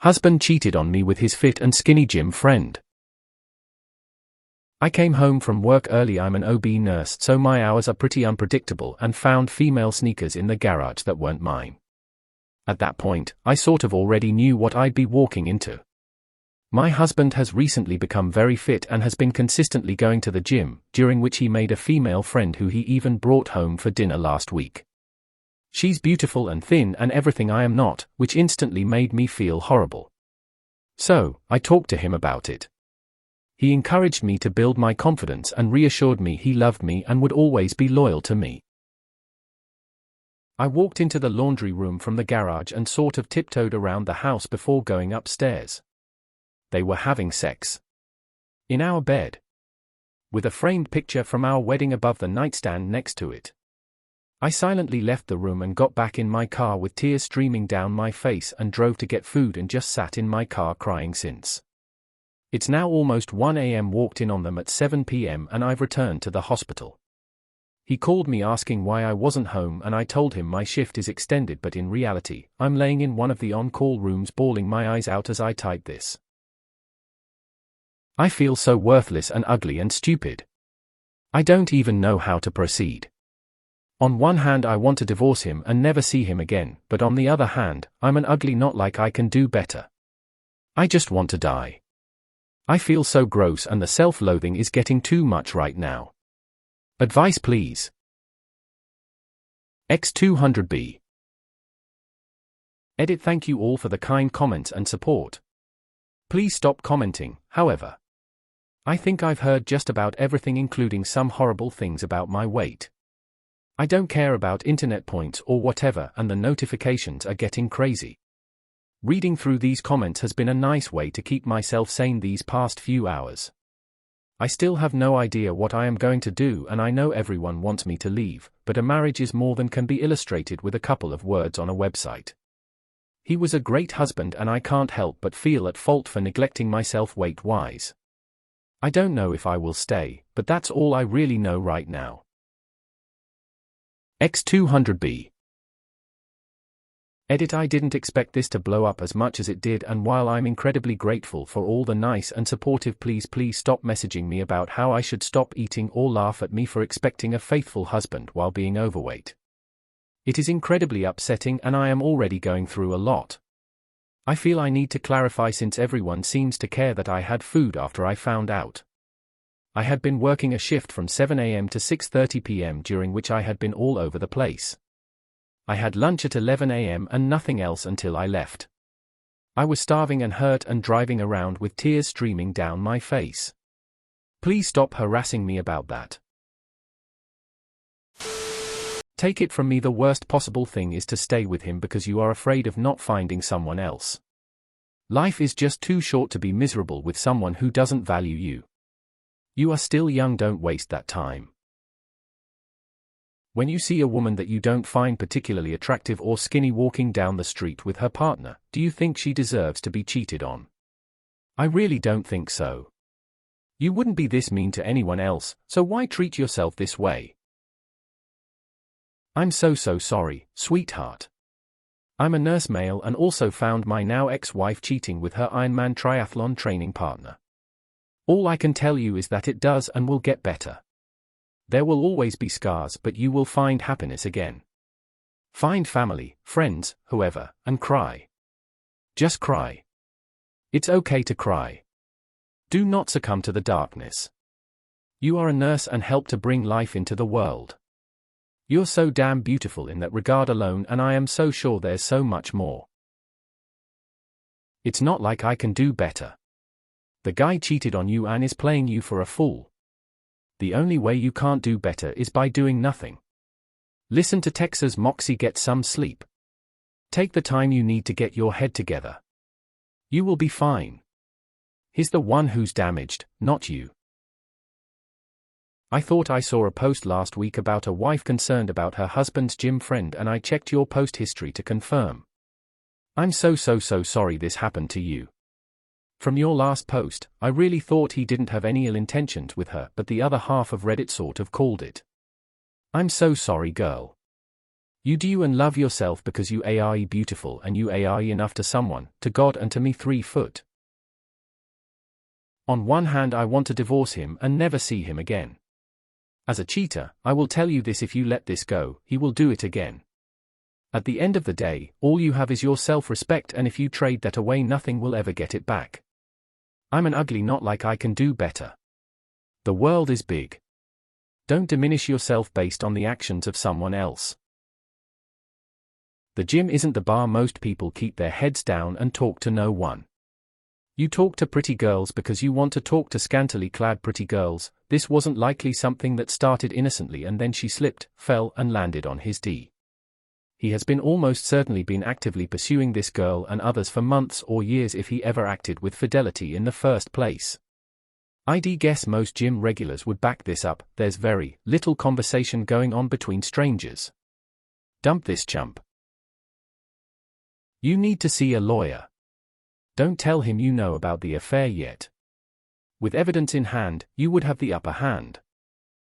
Husband cheated on me with his fit and skinny gym friend. I came home from work early. I'm an OB nurse, so my hours are pretty unpredictable, and found female sneakers in the garage that weren't mine. At that point, I sort of already knew what I'd be walking into. My husband has recently become very fit and has been consistently going to the gym, during which he made a female friend who he even brought home for dinner last week. She's beautiful and thin and everything I am not, which instantly made me feel horrible. So, I talked to him about it. He encouraged me to build my confidence and reassured me he loved me and would always be loyal to me. I walked into the laundry room from the garage and sort of tiptoed around the house before going upstairs. They were having sex. In our bed. With a framed picture from our wedding above the nightstand next to it. I silently left the room and got back in my car with tears streaming down my face and drove to get food and just sat in my car crying since. It's now almost 1 a.m. Walked in on them at 7 p.m. and I've returned to the hospital. He called me asking why I wasn't home and I told him my shift is extended, but in reality, I'm laying in one of the on-call rooms bawling my eyes out as I type this. I feel so worthless and ugly and stupid. I don't even know how to proceed. On one hand, I want to divorce him and never see him again, but on the other hand, I'm an ugly not like I can do better. I just want to die. I feel so gross and the self-loathing is getting too much right now. Advice please. X200B. Edit. Thank you all for the kind comments and support. Please stop commenting, however. I think I've heard just about everything, including some horrible things about my weight. I don't care about internet points or whatever, and the notifications are getting crazy. Reading through these comments has been a nice way to keep myself sane these past few hours. I still have no idea what I am going to do, and I know everyone wants me to leave, but a marriage is more than can be illustrated with a couple of words on a website. He was a great husband and I can't help but feel at fault for neglecting myself weight-wise. I don't know if I will stay, but that's all I really know right now. X200B. Edit. I didn't expect this to blow up as much as it did, and while I'm incredibly grateful for all the nice and supportive, please stop messaging me about how I should stop eating or laugh at me for expecting a faithful husband while being overweight. It is incredibly upsetting and I am already going through a lot. I feel I need to clarify since everyone seems to care that I had food after I found out. I had been working a shift from 7 a.m. to 6:30 p.m. during which I had been all over the place. I had lunch at 11 a.m. and nothing else until I left. I was starving and hurt and driving around with tears streaming down my face. Please stop harassing me about that. Take it from me, the worst possible thing is to stay with him because you are afraid of not finding someone else. Life is just too short to be miserable with someone who doesn't value you. You are still young, don't waste that time. When you see a woman that you don't find particularly attractive or skinny walking down the street with her partner, do you think she deserves to be cheated on? I really don't think so. You wouldn't be this mean to anyone else, so why treat yourself this way? I'm so sorry, sweetheart. I'm a nurse male and also found my now ex-wife cheating with her Ironman triathlon training partner. All I can tell you is that it does and will get better. There will always be scars, but you will find happiness again. Find family, friends, whoever, and cry. Just cry. It's okay to cry. Do not succumb to the darkness. You are a nurse and help to bring life into the world. You're so damn beautiful in that regard alone, and I am so sure there's so much more. It's not like I can do better. The guy cheated on you and is playing you for a fool. The only way you can't do better is by doing nothing. Listen to Texas Moxie, get some sleep. Take the time you need to get your head together. You will be fine. He's the one who's damaged, not you. I thought I saw a post last week about a wife concerned about her husband's gym friend, and I checked your post history to confirm. I'm so sorry this happened to you. From your last post, I really thought he didn't have any ill intentions with her, but the other half of Reddit sort of called it. I'm so sorry, girl. You do and love yourself because you are beautiful and you are enough to someone, to God and to me 3 foot. On one hand I want to divorce him and never see him again. As a cheater, I will tell you this: if you let this go, he will do it again. At the end of the day, all you have is your self-respect, and if you trade that away nothing will ever get it back. I'm an ugly, not like I can do better. The world is big. Don't diminish yourself based on the actions of someone else. The gym isn't the bar. Most people keep their heads down and talk to no one. You talk to pretty girls because you want to talk to scantily clad pretty girls. This wasn't likely something that started innocently and then she slipped, fell and landed on his D. He has been almost certainly been actively pursuing this girl and others for months or years if he ever acted with fidelity in the first place. I'd guess most gym regulars would back this up. There's very little conversation going on between strangers. Dump this chump. You need to see a lawyer. Don't tell him you know about the affair yet. With evidence in hand, you would have the upper hand.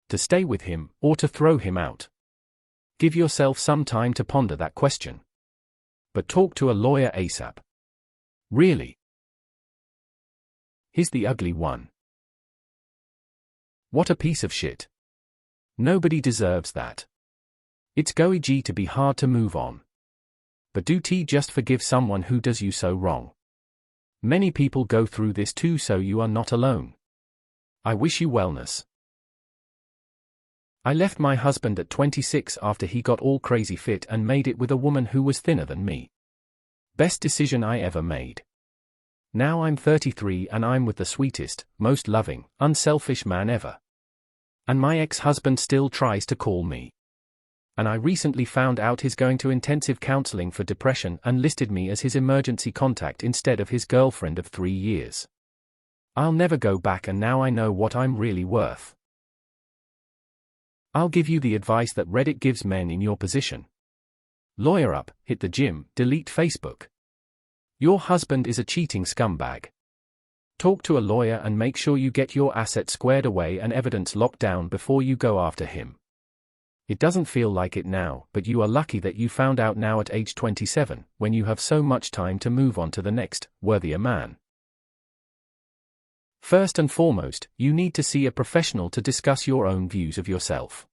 To stay with him, or to throw him out. Give yourself some time to ponder that question. But talk to a lawyer ASAP. Really. He's the ugly one. What a piece of shit. Nobody deserves that. It's going to be hard to move on. But do just forgive someone who does you so wrong. Many people go through this too, so you are not alone. I wish you wellness. I left my husband at 26 after he got all crazy fit and made it with a woman who was thinner than me. Best decision I ever made. Now I'm 33 and I'm with the sweetest, most loving, unselfish man ever. And my ex-husband still tries to call me. And I recently found out he's going to intensive counseling for depression and listed me as his emergency contact instead of his girlfriend of 3 years. I'll never go back, and now I know what I'm really worth. I'll give you the advice that Reddit gives men in your position. Lawyer up, hit the gym, delete Facebook. Your husband is a cheating scumbag. Talk to a lawyer and make sure you get your assets squared away and evidence locked down before you go after him. It doesn't feel like it now, but you are lucky that you found out now at age 27, when you have so much time to move on to the next, worthier man. First and foremost, you need to see a professional to discuss your own views of yourself.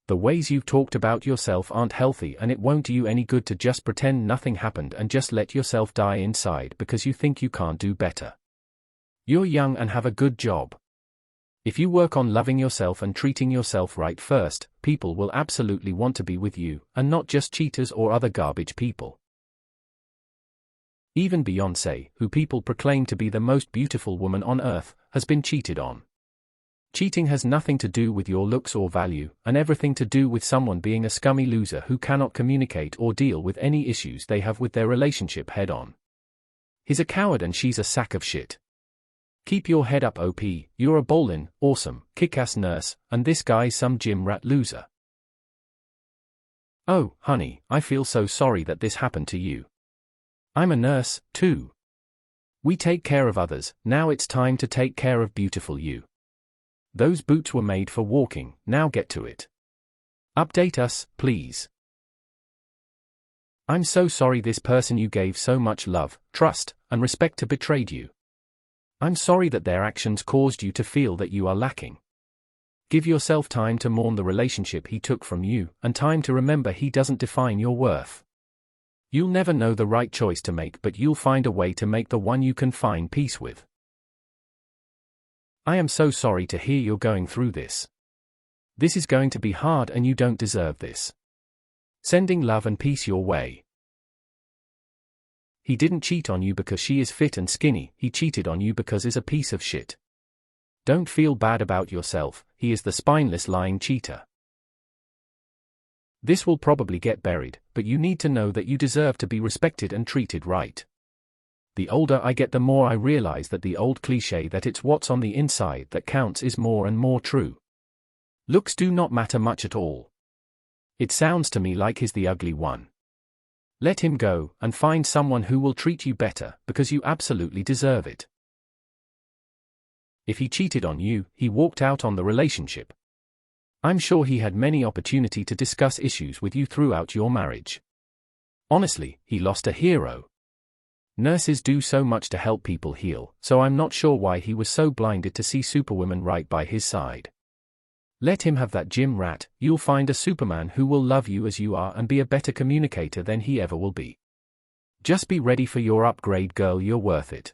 The ways you've talked about yourself aren't healthy, and it won't do you any good to just pretend nothing happened and just let yourself die inside because you think you can't do better. You're young and have a good job. If you work on loving yourself and treating yourself right first, people will absolutely want to be with you, and not just cheaters or other garbage people. Even Beyoncé, who people proclaim to be the most beautiful woman on earth, has been cheated on. Cheating has nothing to do with your looks or value, and everything to do with someone being a scummy loser who cannot communicate or deal with any issues they have with their relationship head on. He's a coward and she's a sack of shit. Keep your head up, OP, you're a bowlin', awesome, kick-ass nurse, and this guy's some gym rat loser. Oh, honey, I feel so sorry that this happened to you. I'm a nurse, too. We take care of others, now it's time to take care of beautiful you. Those boots were made for walking, now get to it. Update us, please. I'm so sorry this person you gave so much love, trust, and respect to betrayed you. I'm sorry that their actions caused you to feel that you are lacking. Give yourself time to mourn the relationship he took from you, and time to remember he doesn't define your worth. You'll never know the right choice to make, but you'll find a way to make the one you can find peace with. I am so sorry to hear you're going through this. This is going to be hard and you don't deserve this. Sending love and peace your way. He didn't cheat on you because she is fit and skinny, he cheated on you because he's a piece of shit. Don't feel bad about yourself, he is the spineless lying cheater. This will probably get buried, but you need to know that you deserve to be respected and treated right. The older I get, the more I realize that the old cliché that it's what's on the inside that counts is more and more true. Looks do not matter much at all. It sounds to me like he's the ugly one. Let him go, and find someone who will treat you better, because you absolutely deserve it. If he cheated on you, he walked out on the relationship. I'm sure he had many opportunity to discuss issues with you throughout your marriage. Honestly, he lost a hero. Nurses do so much to help people heal, so I'm not sure why he was so blinded to see Superwoman right by his side. Let him have that gym rat, you'll find a Superman who will love you as you are and be a better communicator than he ever will be. Just be ready for your upgrade, girl, you're worth it.